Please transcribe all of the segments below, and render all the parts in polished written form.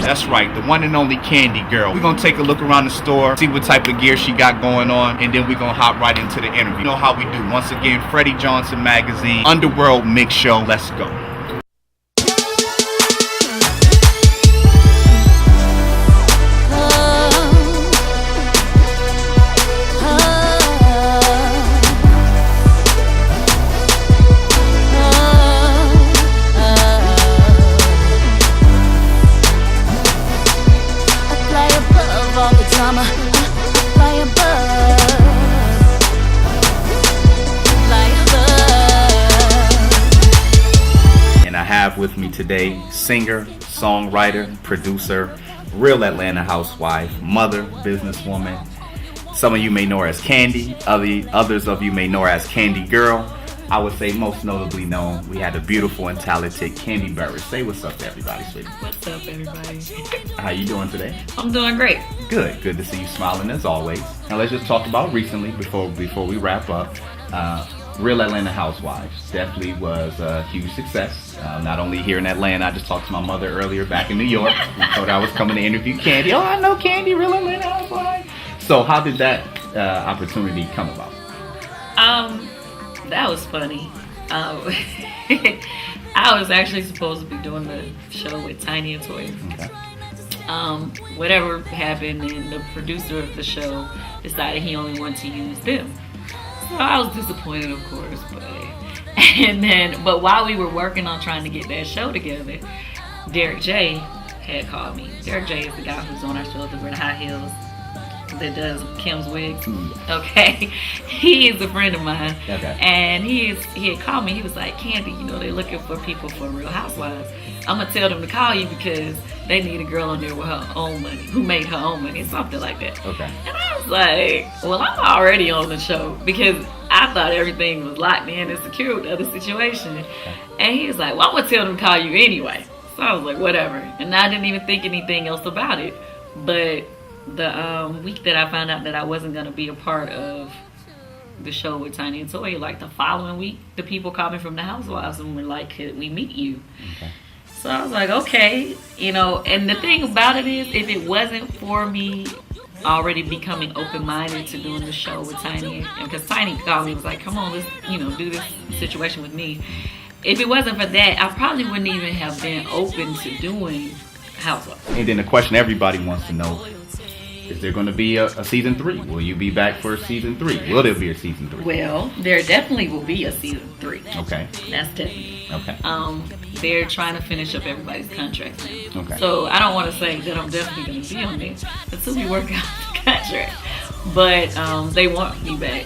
That's right, the one and only Kandi girl. We're gonna take a look around the store, see what type of gear she got going on, and then we're gonna hop right into the interview. You know how we do. Once again, Freddy Jons'N magazine, Underworld Mix Show. Let's go. With me today, singer, songwriter, producer, real Atlanta housewife, mother, businesswoman. Some of you may know her as Kandi, others of you may know her as Kandi Girl. I would say most notably known, we had a beautiful and talented Kandi Burris. Say what's up to everybody, sweetie. What's up, everybody? How you doing today? I'm doing great. Good to see you smiling as always. Now let's just talk about recently before we wrap up. Real Atlanta Housewives definitely was a huge success. Not only here in Atlanta, I just talked to my mother earlier back in New York. We told her I was coming to interview Kandi. Oh, I know Kandi, Real Atlanta Housewives. So how did that opportunity come about? That was funny. I was actually supposed to be doing the show with Tiny and Toy. Okay. Whatever happened, and the producer of the show decided he only wanted to use them. So I was disappointed, of course, but while we were working on trying to get that show together, Derek J had called me. Derek J is the guy who's on our show, the Wear the High Heels, that does Kim's wigs. Okay, he is a friend of mine. Okay. And he had called me. He was like, Kandi, they're looking for people for Real Housewives. I'm gonna tell them to call you because they need a girl on there with her own money, who made her own money, something like that. Okay. And I was like, well, I'm already on the show because I thought everything was locked in and secure with the other situation. And he was like, well, I'm gonna tell them to call you anyway. So I was like, whatever. And I didn't even think anything else about it. But the week that I found out that I wasn't gonna be a part of the show with Tiny and Toya, like the following week, the people called me from the Housewives and were like, could we meet you? Okay. So I was like, okay, and the thing about it is, if it wasn't for me already becoming open-minded to doing the show with Tiny, and because Tiny called me and was like, come on, let's, do this situation with me. If it wasn't for that, I probably wouldn't even have been open to doing Housewives. And then the question everybody wants to know, is there going to be a season 3? Will you be back for season 3? Will there be a season 3? Well, there definitely will be a season 3. Okay. That's definitely. Okay. They're trying to finish up everybody's contracts now. Okay. So I don't want to say that I'm definitely going to be on there until we work out the contract. But they want me back.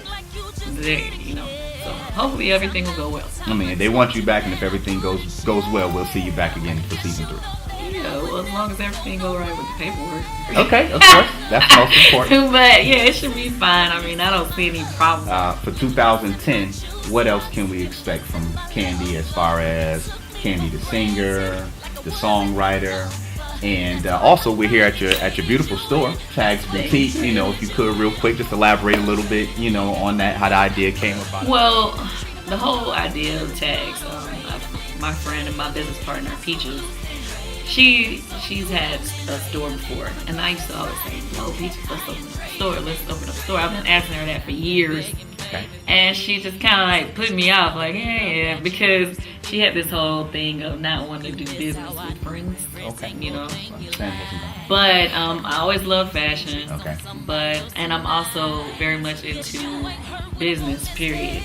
So hopefully everything will go well. I mean, they want you back, and if everything goes well, we'll see you back again for season 3. Yeah, well, as long as everything goes right with the paperwork. Okay, of course. That's most important. But yeah, it should be fine. I mean, I don't see any problem. For 2010, what else can we expect from Kandi as far as Kandi the singer, the songwriter, and also we're here at your beautiful store, Tags Boutique. If you could real quick just elaborate a little bit, on that, how the idea came about. Well, the whole idea of Tags, my friend and my business partner, Peaches, she's had a store before, and I used to always say, no, Peaches, let's open up a store. I've been asking her that for years. Okay. And she just kind of like put me off, like, yeah, because she had this whole thing of not wanting to do business with friends. Okay. But I always loved fashion. Okay. And I'm also very much into business, period.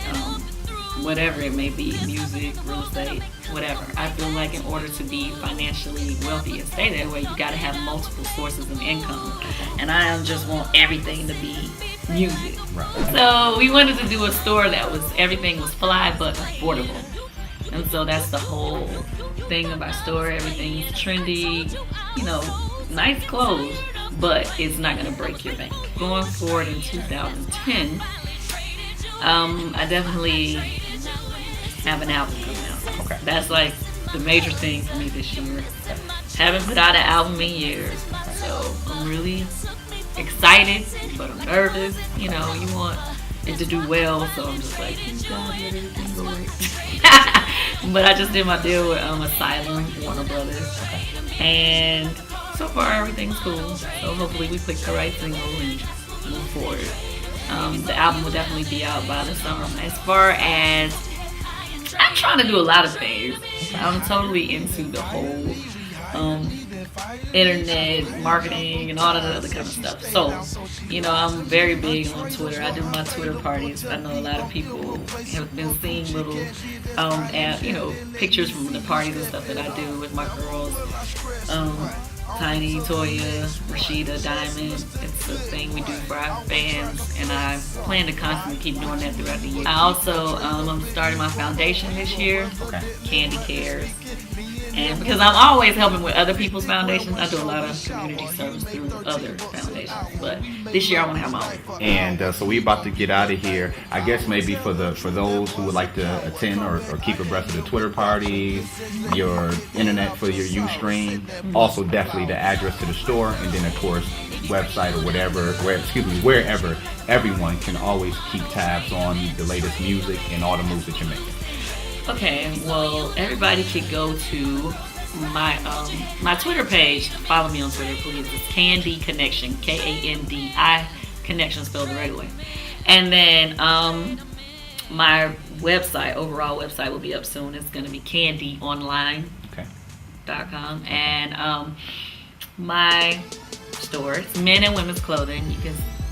Whatever it may be, music, real estate, whatever. I feel like in order to be financially wealthy and stay that way, you got to have multiple sources of income. And I don't just want everything to be music. Right. So we wanted to do a store that everything was fly but affordable. And so that's the whole thing of our store. Everything's trendy, nice clothes, but it's not going to break your bank. Going forward in 2010, I definitely have an album coming out. Okay. That's like the major thing for me this year. Haven't put out an album in years, so I'm really excited, but I'm nervous. You want it to do well, so I'm just like, please God, let everything go right. But I just did my deal with Asylum, Warner Brothers, and so far everything's cool. So hopefully we pick the right single and move forward. The album will definitely be out by the summer. As far as, I'm trying to do a lot of things. I'm totally into the whole internet marketing and all that other kind of stuff. So, you know, I'm very big on Twitter. I do my Twitter parties. I know a lot of people have been seeing little, pictures from the parties and stuff that I do with my girls. Tiny, Toya, Rashida, Diamond. It's a thing we do for our fans, and I plan to constantly keep doing that throughout the year. I also, I'm starting my foundation this year, Kandi Cares. And because I'm always helping with other people's foundations, I do a lot of community service through other foundations. But this year I want to have my own. And so we're about to get out of here. I guess maybe for those who would like to attend or keep abreast of the Twitter parties, your internet for your Ustream, also definitely the address to the store, and then of course website or wherever everyone can always keep tabs on the latest music and all the moves that you're making. Okay, well, everybody could go to my Twitter page. Follow me on Twitter, please. It's Kandi Connection, Kandi Connection, spelled the regular way. And then my overall website will be up soon. It's going to be KandiOnline.com. And my store, it's men and women's clothing. You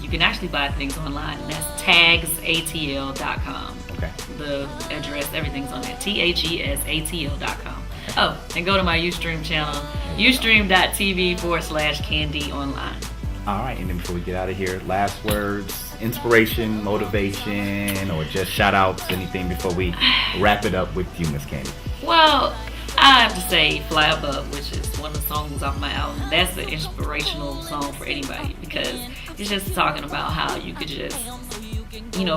can actually buy things online. And that's tagsatl.com. Okay. The address, everything's on there. TAGSATL.com. Oh, and go to my Ustream channel, ustream.tv/Kandi Online. All right, and then before we get out of here, last words, inspiration, motivation, or just shout outs, anything before we wrap it up with you, Miss Kandi. Well, I have to say Fly Above, which is one of the songs off my album. That's an inspirational song for anybody, because it's just talking about how you could just,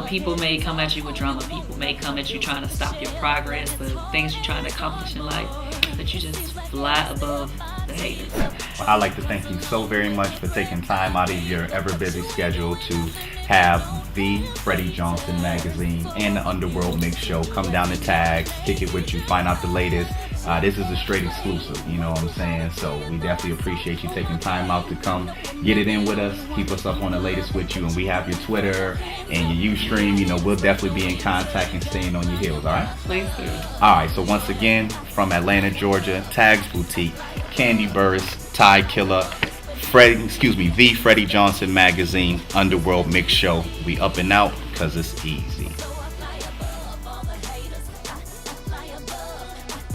people may come at you with drama. People may come at you trying to stop your progress, the things you're trying to accomplish in life. But you just fly above the haters. Well, I'd like to thank you so very much for taking time out of your ever-busy schedule to have the Freddy Jons'N magazine and the Underworld Mix Show come down to Tags, kick it with you, find out the latest. This is a straight exclusive, you know what I'm saying? So we definitely appreciate you taking time out to come get it in with us, keep us up on the latest with you, and we have your Twitter and your Ustream. We'll definitely be in contact and staying on your heels, all right? Please do. All right, so once again, from Atlanta, Georgia, Tags Boutique, Kandi Burris, Ty Killer, the Freddy Jons'N magazine, Underworld Mix Show. We up and out because it's easy.